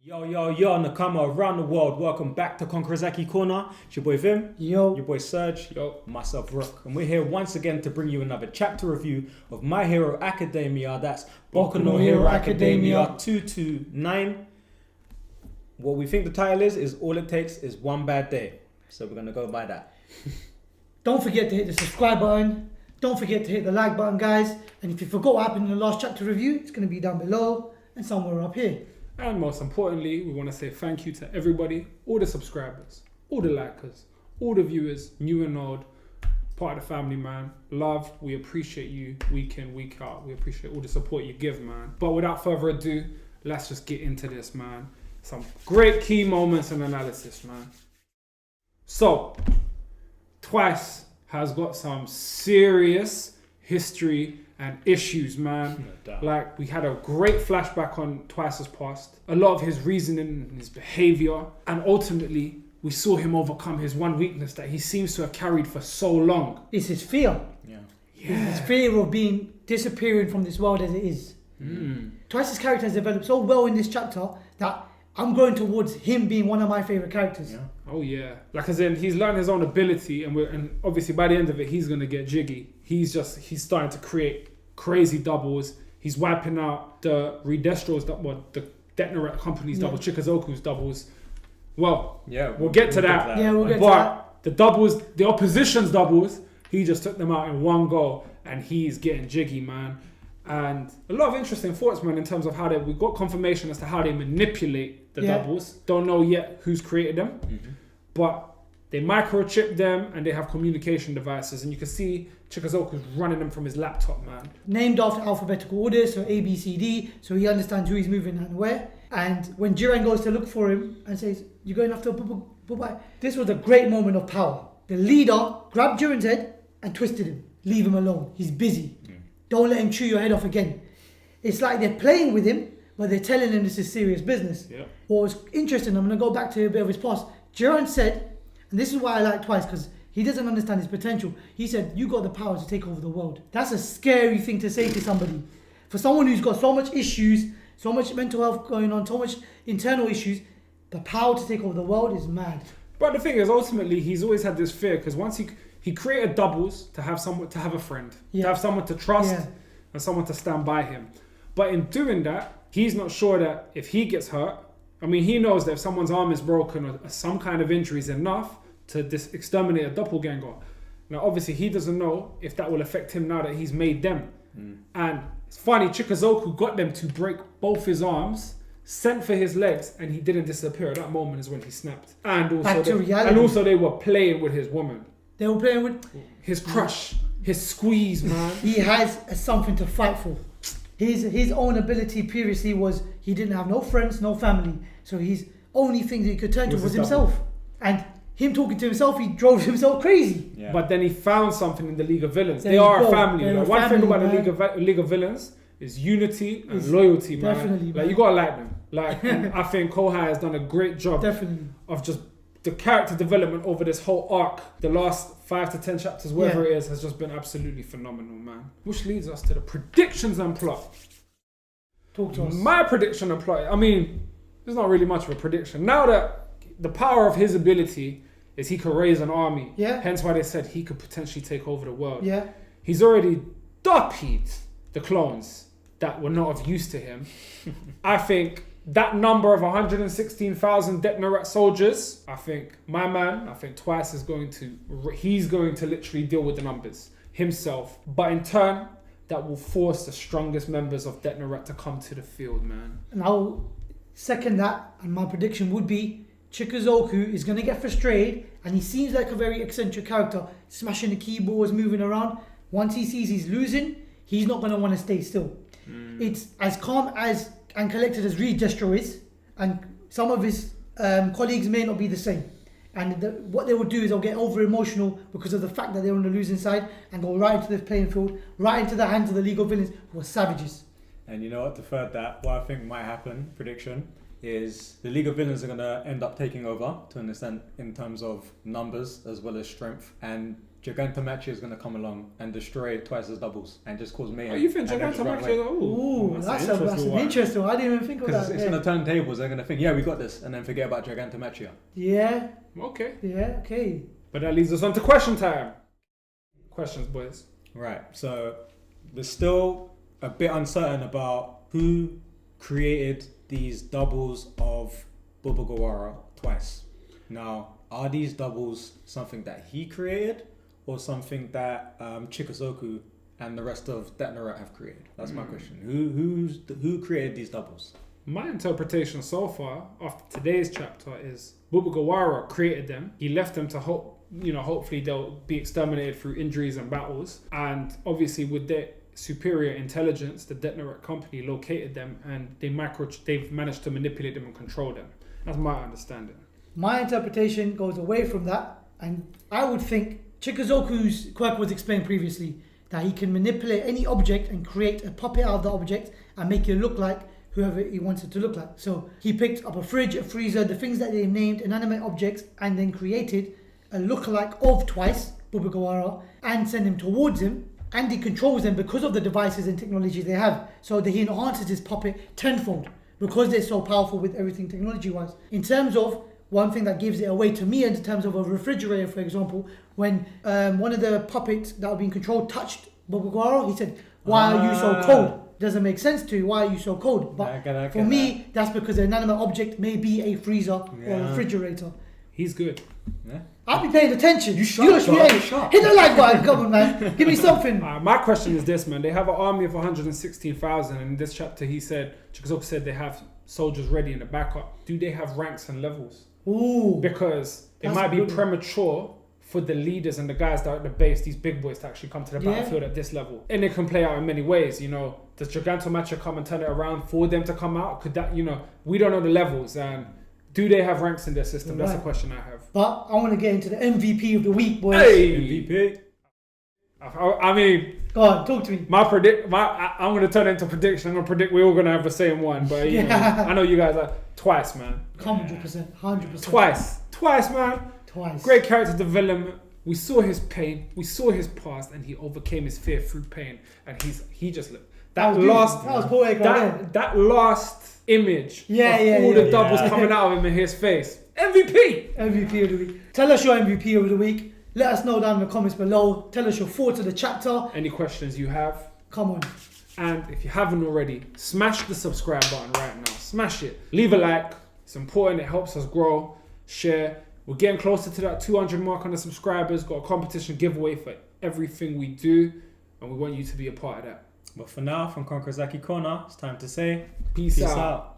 Yo, Nakama around the world. Welcome back to Konkurazaki Corner. It's your boy Vim. Yo. Your boy Serge. Yo. Myself, Rook. And we're here once again to bring you another chapter review of My Hero Academia. That's Boku no Hero Academia 229. What we think the title is all it takes is one bad day. So we're going to go by that. Don't forget to hit the subscribe button. Don't forget to hit the like button, guys. And if you forgot what happened in the last chapter review, it's going to be down below and somewhere up here. And most importantly, we want to say thank you to everybody, all the subscribers, all the likers, all the viewers, new and old, part of the family, man. Love, we appreciate you week in, week out. We appreciate all the support you give, man. But without further ado, let's just get into this, man. Some great key moments and analysis, man. So, Twice has got some serious history and issues, man. Like, we had a great flashback on Twice's past, a lot of his reasoning and his behavior, and ultimately we saw him overcome his one weakness that he seems to have carried for so long. It's his fear. Yeah. It's his fear of disappearing from this world as it is. Twice's character has developed so well in this chapter that I'm going towards him being one of my favourite characters. Yeah. Oh yeah, like as in he's learned his own ability, and obviously by the end of it he's gonna get jiggy. He's starting to create crazy doubles. He's wiping out the Redestros, the Detnerate company's doubles, Chikazoku's doubles. Well, yeah, we'll get to that. Yeah, we'll get to but that. The doubles, the opposition's doubles, he just took them out in one go, and he's getting jiggy, man. And a lot of interesting thoughts, man, in terms of how we got confirmation as to how they manipulate the doubles. Don't know yet who's created them, but they microchip them and they have communication devices, and you can see Chikazoku's running them from his laptop, man. Named after alphabetical order, so A, B, C, D, so he understands who he's moving and where. And when Jiren goes to look for him and says, "You're going after Bubai," this was a great moment of power. The leader grabbed Jiren's head and twisted him. Leave him alone. He's busy. Don't let him chew your head off again. It's like they're playing with him, but they're telling him this is serious business. Yeah. What was interesting, I'm going to go back to a bit of his past. Jiren said, and this is why I like Twice, because he doesn't understand his potential. He said, "You got the power to take over the world." That's a scary thing to say to somebody. For someone who's got so much issues, so much mental health going on, so much internal issues, the power to take over the world is mad. But the thing is, ultimately, he's always had this fear, because once he created doubles to have a friend, to have someone to trust, and someone to stand by him. But in doing that, he's not sure that if he gets hurt, I mean, he knows that if someone's arm is broken or some kind of injury is enough to exterminate a doppelganger. Now, obviously, he doesn't know if that will affect him now that he's made them. And it's funny, Chikazoku got them to break both his arms, sent for his legs, and he didn't disappear. At that moment is when he snapped. And also they were playing with his woman. They were playing with his crush, his squeeze, man. He has something to fight for. His own ability previously was he didn't have no friends, no family. So his only thing that he could turn to was himself. And him talking to himself, he drove himself crazy. Yeah. But then he found something in the League of Villains. They are a family. Like, one thing about the League of Villains is unity and loyalty, man. Definitely, like, you gotta like them. Like, I think Kohai has done a great job of just the character development over this whole arc. The last 5 to 10 chapters, whatever it is, has just been absolutely phenomenal, man. Which leads us to the predictions and plot. Talk to us. My prediction and plot, I mean, there's not really much of a prediction. Now that the power of his ability is he could raise an army, hence why they said he could potentially take over the world. Yeah. He's already duppied the clones that were not of use to him. I think that number of 116,000 Detnerate soldiers, I think Twice is going to literally deal with the numbers himself. But in turn, that will force the strongest members of Detnerate to come to the field, man. And I'll second that, and my prediction would be Chikazoku is going to get frustrated, and he seems like a very eccentric character, smashing the keyboards, moving around. Once he sees he's losing, he's not going to want to stay still. It's as calm and collected as Redestro is, and some of his colleagues may not be the same. And what they will do is they'll get over emotional because of the fact that they're on the losing side and go right into the playing field, right into the hands of the League of Villains, who are savages. And you know what, to third that, what I think might happen, prediction, is the League of Villains are going to end up taking over to an extent in terms of numbers as well as strength. And Gigantamachi is going to come along and destroy Twice as doubles and just cause mayhem. Oh, you think and then just run Gigantamachi? away. Ooh, that's an one. interesting one. I didn't even think of Because that. it's Yeah. going to turn tables. They're going to think, yeah, we got this, and then forget about Gigantamachi. Yeah, Okay. yeah, okay. But that leads us on to question time. Questions, boys. Right. So we're still a bit uncertain about who created these doubles of Bubaigawara twice. Now, are these doubles something that he created or something that Chikuzoku and the rest of Detnarat have created? That's my question. Who created these doubles? My interpretation so far after today's chapter is Bubaigawara created them. He left them to hopefully they'll be exterminated through injuries and battles. And obviously with their superior intelligence, the Detnarat company located them and they've managed to manipulate them and control them. That's my understanding. My interpretation goes away from that, and I would think Chikuzoku's quirk was explained previously, that he can manipulate any object and create a puppet out of the object and make it look like whoever he wants it to look like. So he picked up a fridge, a freezer, the things that they named inanimate objects, and then created a lookalike of Twice, Bubaigawara, and send him towards him, and he controls them because of the devices and technology they have. So that he enhances his puppet tenfold because they're so powerful with everything technology-wise. In terms of one thing that gives it away to me in terms of a refrigerator, for example, when one of the puppets that were being controlled touched Bubaigawara, he said, "Why are you so cold?" Doesn't make sense to you. Why are you so cold? But for me, that's because an inanimate object may be a freezer or a refrigerator. He's good. Yeah. I'll be paying attention. You sharp, Hit the like button, come on, man. Give me something. My question is this, man. They have an army of 116,000, and in this chapter he said, Chikuzoku said they have soldiers ready in the backup. Do they have ranks and levels? Ooh. Because it That's might be good. premature for the leaders and the guys that are at the base, these big boys, to actually come to the battlefield at this level. And it can play out in many ways, Does Gigantomachi come and turn it around for them to come out? Could that, we don't know the levels, and do they have ranks in their system? That's a question I have. But I want to get into the MVP of the week, boys. Hey! MVP. I mean, Go on, talk to me. I'm gonna turn it into prediction. I'm gonna predict we're all gonna have the same one, but I know you guys are Twice, man. 100%, 100%. Twice, man. Twice. Great character development. We saw his pain, we saw his past, and he overcame his fear through pain. And he just looked. That was poetic right there. that last image of all the doubles coming out of him in his face. MVP of the week. Tell us your MVP of the week. Let us know down in the comments below. Tell us your thoughts of the chapter. Any questions you have? Come on. And if you haven't already, smash the subscribe button right now. Smash it. Leave a like. It's important. It helps us grow. Share. We're getting closer to that 200 mark on the subscribers. Got a competition giveaway for everything we do. And we want you to be a part of that. But for now, from Konkozaki Corner, it's time to say Peace out.